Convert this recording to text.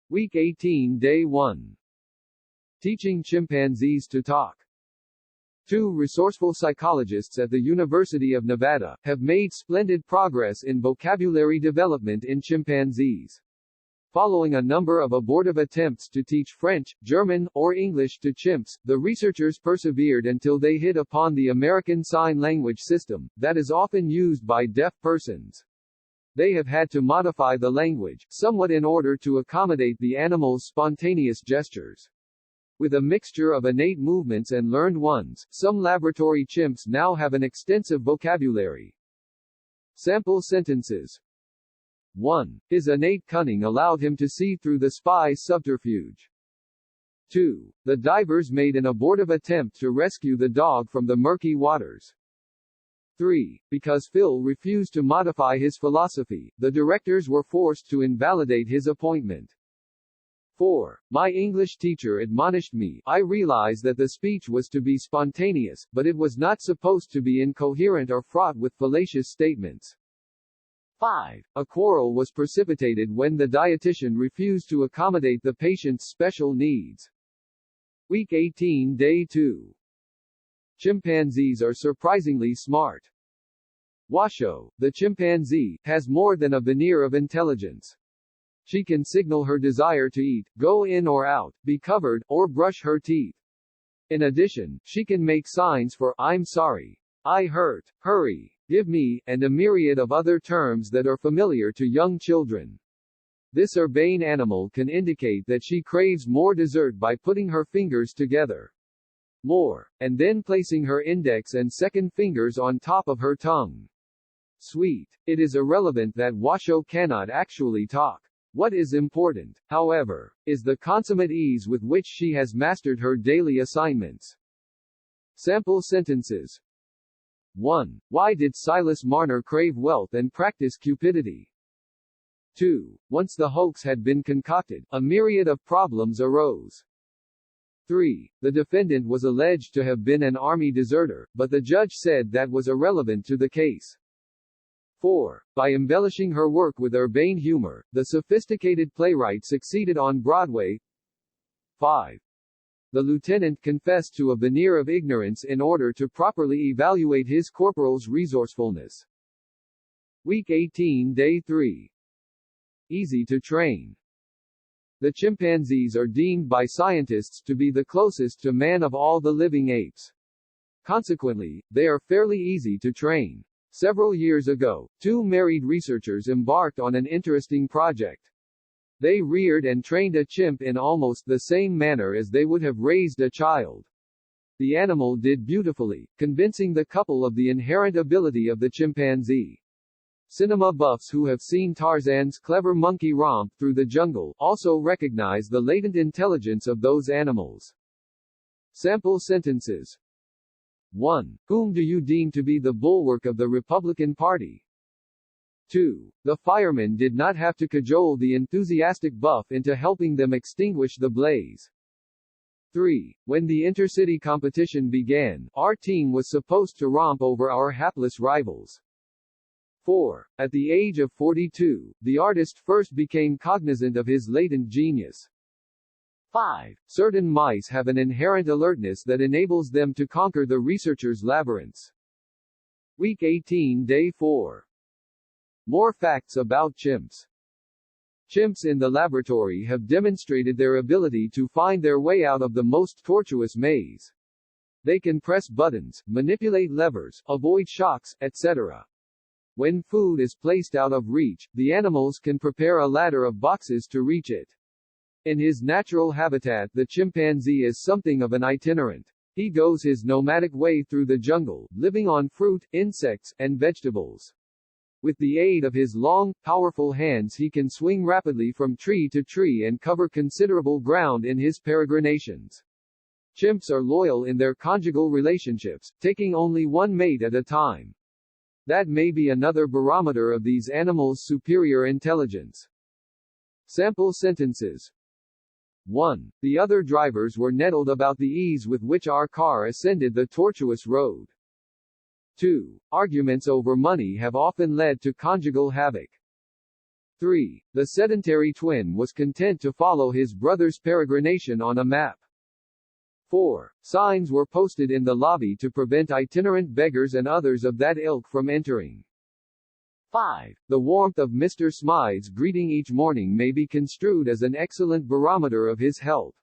Week 18 Day 1. Teaching chimpanzees to talk. Two resourceful psychologists at the University of Nevada have made splendid progress in vocabulary development in chimpanzees. Following a number of abortive attempts to teach French, German, or English to chimps, the researchers persevered until they hit upon the American Sign Language system, that is often used by deaf persons. They have had to modify the language somewhat in order to accommodate the animal's spontaneous gestures. With a mixture of innate movements and learned ones, some laboratory chimps now have an extensive vocabulary. Sample sentences. 1. His innate cunning allowed him to see through the spy's subterfuge. 2. The divers made an abortive attempt to rescue the dog from the murky waters. 3. Because Phil refused to modify his philosophy, the directors were forced to invalidate his appointment. 4. My English teacher admonished me. I realized that the speech was to be spontaneous, but it was not supposed to be incoherent or fraught with fallacious statements. 5. A quarrel was precipitated when the dietitian refused to accommodate the patient's special needs. Week 18 Day 2. Chimpanzees are surprisingly smart. Washoe, the chimpanzee, has more than a veneer of intelligence. She can signal her desire to eat, go in or out, be covered, or brush her teeth. In addition, she can make signs for I'm sorry, I hurt, hurry, give me, and a myriad of other terms that are familiar to young children. This urbane animal can indicate that she craves more dessert by putting her fingers together. More, and then placing her index and second fingers on top of her tongue. Sweet. It is irrelevant that Washoe cannot actually talk. What is important, however, is the consummate ease with which she has mastered her daily assignments. Sample sentences. 1. Why did Silas Marner crave wealth and practice cupidity? 2. Once the hoax had been concocted, a myriad of problems arose. 3. The defendant was alleged to have been an army deserter, but the judge said that was irrelevant to the case. 4. By embellishing her work with urbane humor, the sophisticated playwright succeeded on Broadway. 5. The lieutenant confessed to a veneer of ignorance in order to properly evaluate his corporal's resourcefulness. Week 18 Day 3. Easy to train. The chimpanzees are deemed by scientists to be the closest to man of all the living apes. Consequently, they are fairly easy to train. Several years ago, two married researchers embarked on an interesting project. They reared and trained a chimp in almost the same manner as they would have raised a child. The animal did beautifully, convincing the couple of the inherent ability of the chimpanzee. Cinema buffs who have seen Tarzan's clever monkey romp through the jungle also recognize the latent intelligence of those animals. Sample sentences. 1. Whom do you deem to be the bulwark of the Republican Party? 2. The firemen did not have to cajole the enthusiastic buff into helping them extinguish the blaze. 3. When the intercity competition began, our team was supposed to romp over our hapless rivals. 4. At the age of 42, the artist first became cognizant of his latent genius. 5. Certain mice have an inherent alertness that enables them to conquer the researcher's labyrinths. Week 18 Day 4. More facts about chimps. Chimps in the laboratory have demonstrated their ability to find their way out of the most tortuous maze. They can press buttons, manipulate levers, avoid shocks, etc. When food is placed out of reach, the animals can prepare a ladder of boxes to reach it. In his natural habitat, the chimpanzee is something of an itinerant. He goes his nomadic way through the jungle, living on fruit, insects, and vegetables. With the aid of his long, powerful hands he can swing rapidly from tree to tree and cover considerable ground in his peregrinations. Chimps are loyal in their conjugal relationships, taking only one mate at a time. That may be another barometer of these animals' superior intelligence. Sample sentences. 1. The other drivers were nettled about the ease with which our car ascended the tortuous road. 2. Arguments over money have often led to conjugal havoc. 3. The sedentary twin was content to follow his brother's peregrination on a map. 4. Signs were posted in the lobby to prevent itinerant beggars and others of that ilk from entering. 5. The warmth of Mr. Smythe's greeting each morning may be construed as an excellent barometer of his health.